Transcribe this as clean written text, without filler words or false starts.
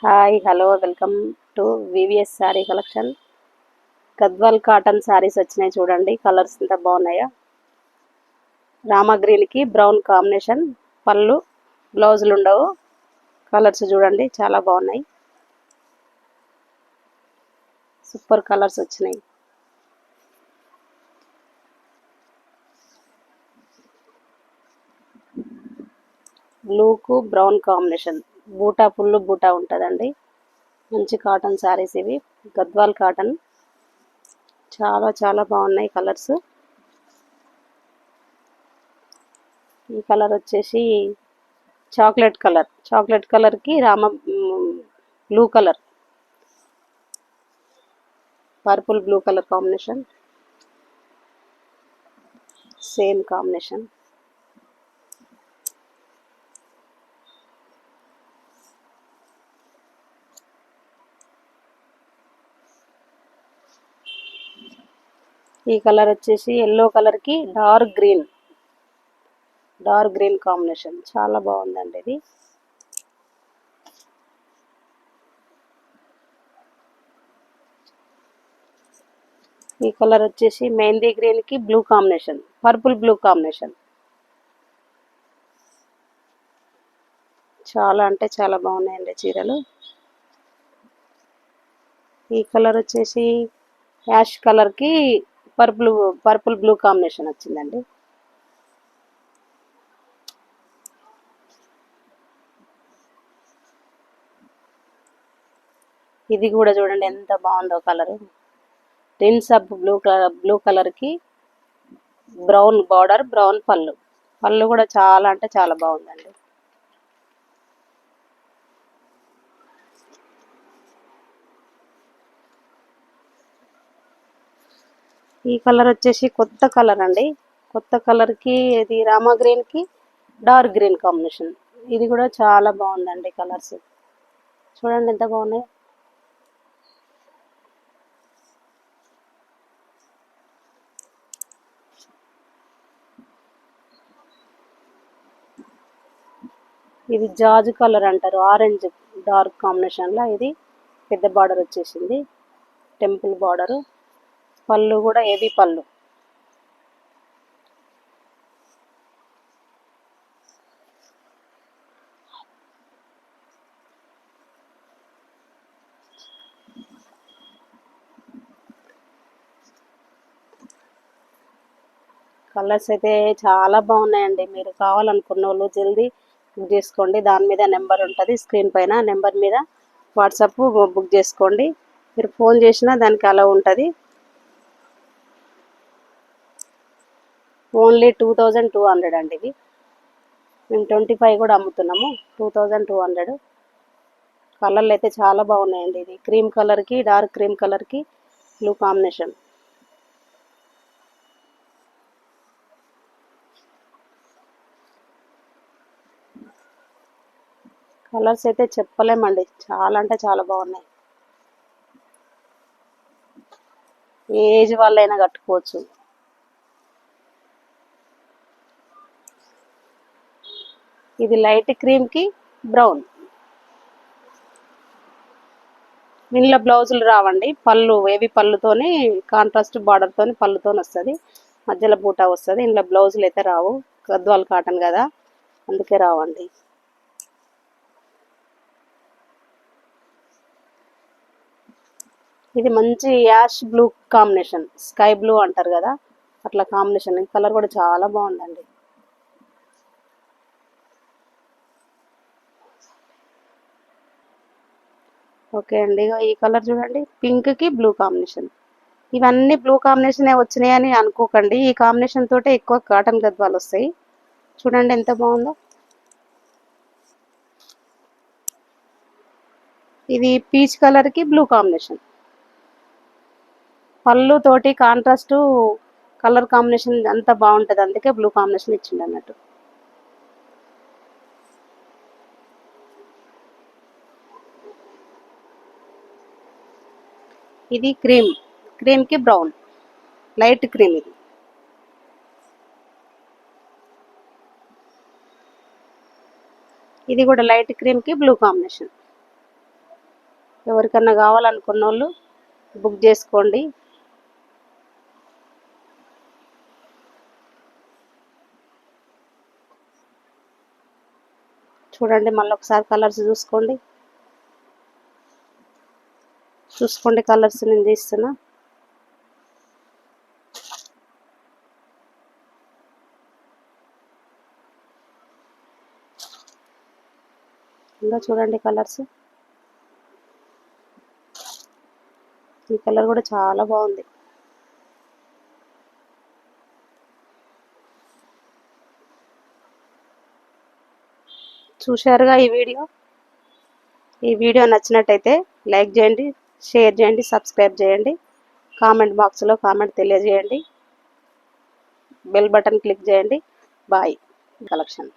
Hi hello welcome to VVS sari collection. Gadwal cotton saris వచ్చినాయి చూడండి. Colours ఎంత బాగున్నాయో. రామా గ్రీన్కి బ్రౌన్ కాంబినేషన్ పళ్ళు, బ్లౌజులు ఉండవు. కలర్స్ చూడండి చాలా బాగున్నాయి. సూపర్ కలర్స్ వచ్చినాయి. బ్లూకు బ్రౌన్ కాంబినేషన్, బూటా ఫుల్ బూటా ఉంటుందండి. మంచి కాటన్ శారీస్ ఇవి, గద్వాల్ కాటన్. చాలా చాలా బాగున్నాయి కలర్స్. ఈ కలర్ వచ్చేసి చాక్లెట్ కలర్కి blue colour, purple blue colour combination, same combination. ఈ కలర్ వచ్చేసి ఎల్లో కలర్కి డార్క్ గ్రీన్ కాంబినేషన్. చాలా బాగుందండి ఇది. ఈ కలర్ వచ్చేసి మెహందీ గ్రీన్కి blue combination, purple blue combination. చాలా అంటే చాలా బాగున్నాయండి చీరలు. ఈ కలర్ వచ్చేసి యాష్ కలర్కి పర్పుల్ బ్లూ కాంబినేషన్ వచ్చిందండి. ఇది కూడా చూడండి ఎంత బాగుందో కలరు. రిన్స్ అప్ బ్లూ కలర్కి బ్రౌన్ బార్డర్, బ్రౌన్ పళ్ళు కూడా చాలా అంటే చాలా బాగుందండి. ఈ కలర్ వచ్చేసి కొత్త కలర్ అండి. కొత్త కలర్కి ఇది రామా గ్రీన్కి డార్క్ గ్రీన్ కాంబినేషన్. ఇది కూడా చాలా బాగుందండి కలర్స్. చూడండి ఎంత బాగున్నాయి. ఇది జాజు కలర్ అంటారు, ఆరెంజ్ డార్క్ కాంబినేషన్లో. ఇది పెద్ద బార్డర్ వచ్చేసింది, టెంపుల్ బార్డరు. పళ్ళు కూడా హెవీ పళ్ళు. కలర్స్ అయితే చాలా బాగున్నాయండి. మీరు కావాలనుకున్న వాళ్ళు జల్దీ బుక్ చేసుకోండి. దాని మీద నెంబర్ ఉంటుంది స్క్రీన్ పైన. నెంబర్ మీద వాట్సాప్ బుక్ చేసుకోండి. మీరు ఫోన్ చేసినా దానికి అలా ఉంటుంది. ఓన్లీ 2200 అండి ఇవి. మేము 25 కూడా అమ్ముతున్నాము. 2200. కలర్లు అయితే చాలా బాగున్నాయండి. ఇది క్రీమ్ కలర్కి డార్క్ క్రీమ్ కలర్కి బ్లూ కాంబినేషన్. కలర్స్ అయితే చెప్పలేమండి, చాలా అంటే చాలా బాగున్నాయి. ఏ ఏజ్ వాళ్ళైనా కట్టుకోవచ్చు. ఇది లైట్ క్రీమ్కి బ్రౌన్. దీనిలో బ్లౌజులు రావండి. పళ్ళు ఏవి పళ్ళుతోని కాంట్రాస్ట్ బార్డర్తోని పళ్ళుతోని వస్తుంది. మధ్యలో బూటా వస్తుంది. ఇందులో బ్లౌజులు అయితే రావు, గద్వాల్ కాటన్ కదా, అందుకే రావండి. ఇది మంచి ash blue combination, sky blue అంటారు కదా, అట్లా కాంబినేషన్. ఈ కలర్ కూడా చాలా బాగుందండి. ఓకే అండి, ఈ కలర్ చూడండి, పింక్కి బ్లూ కాంబినేషన్. ఇవన్నీ బ్లూ కాంబినేషన్ వచ్చినాయని అనుకోకండి. ఈ కాంబినేషన్ తోటే ఎక్కువ కాటన్ గద్వాలు వస్తాయి. చూడండి ఎంత బాగుందో. ఇది పీచ్ కలర్కి బ్లూ కాంబినేషన్. పళ్ళు తోటి కాంట్రాస్ట్ కలర్ కాంబినేషన్ అంతా బాగుంటుంది, అందుకే బ్లూ కాంబినేషన్ ఇచ్చిండు అన్నట్టు. ఇది క్రీమ్కి బ్రౌన్, లైట్ క్రీమ్. ఇది కూడా లైట్ క్రీమ్కి బ్లూ కాంబినేషన్. ఎవరికన్నా కావాలనుకున్న వాళ్ళు బుక్ చేసుకోండి. చూడండి, మళ్ళీ ఒకసారి కలర్స్ చూసుకోండి కలర్స్ నేను తీస్తున్నా. ఇంకా చూడండి కలర్స్. ఈ కలర్ కూడా చాలా బాగుంది. చూశారుగా ఈ వీడియో నచ్చినట్టయితే లైక్ చేయండి, షేర్ చేయండి, సబ్స్క్రైబ్ చేయండి, కామెంట్ బాక్స్లో కామెంట్ తెలియజేయండి, బెల్ బటన్ క్లిక్ చేయండి. బాయ్. కలెక్షన్.